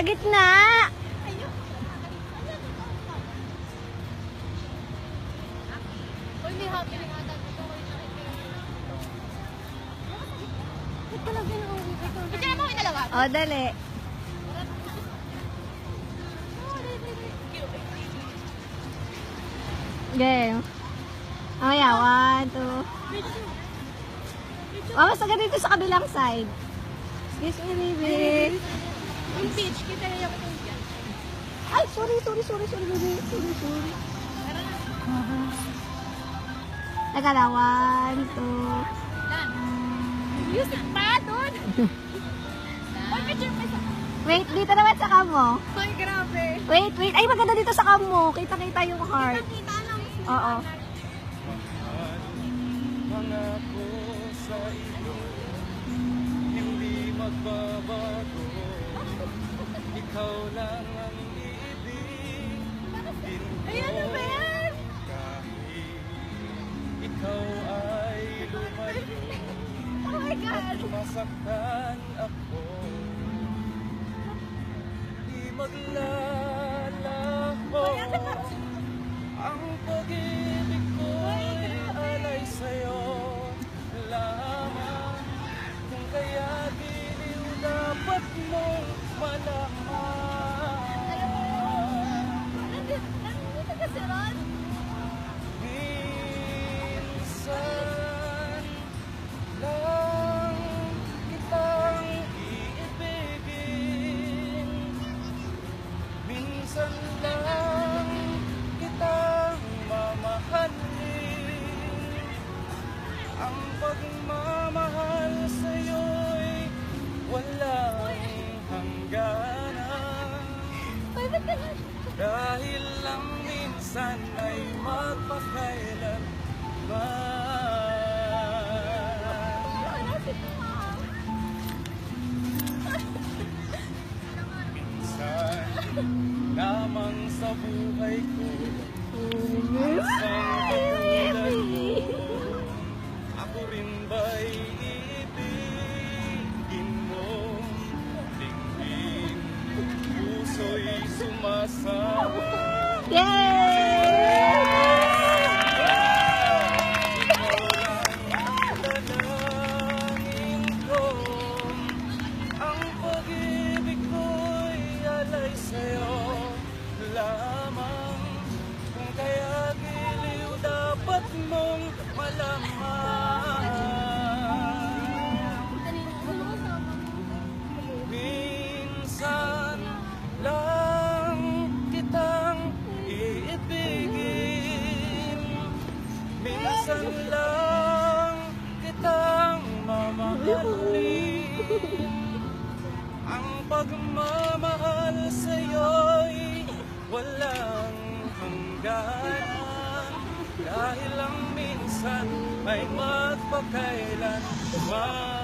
gitna. Uy, may happening ata dito. Ba't ka lang pinauwi? Picture mo yung dalawa? O, dali. Game. Oh, yeah. 1, 2. Oh, mas agad dito sa kabilang side. Excuse me, baby. Yung beach, kita na yung yan. Ay, sorry, baby. Sorry. Teka lang, 1, 2. Music pa doon! Uy, picture pa isa. Wait, dito naman sa kamo. Uy, grabe. Wait. Ay, maganda dito sa kamo. Kita-kita yung heart. Kita lang. Oo. Pangako sa iyo, hindi magbabago. Ikaw lang ang iibigin ko. Ayan na ba yan? Kahit ikaw ay lumayo, Oh my God! masaktan ako. Di maglalaho ang pag-ibig ko'y alay sa'yo lamang. Kung kaya giliw dapat mong malaman. Nandito ka si Ron? Minsan lang kitang iibigin. Minsan lang kitang mamahalin. Ang pagmamahal sa'yo'y walang hangganan. Uy, ba't ka lang? Dahil lang minsan ay magpakailanman. Minsan lamang sa buhay ko, isang katulad mo. Ako rin ba'y iibigin mo? Tingin, puso'y sumasama. Yay! Dalangin ko, ang pag-ibig ko'y alay sa'yo lamang. Kung kaya giliw dapat mong malaman. Minsan lang kitang iibigin. Minsan lang kitang mamahalin. Ang pagmamahal sa'yo'y walang hangganan. Dahil lang minsan ay magpakailanman.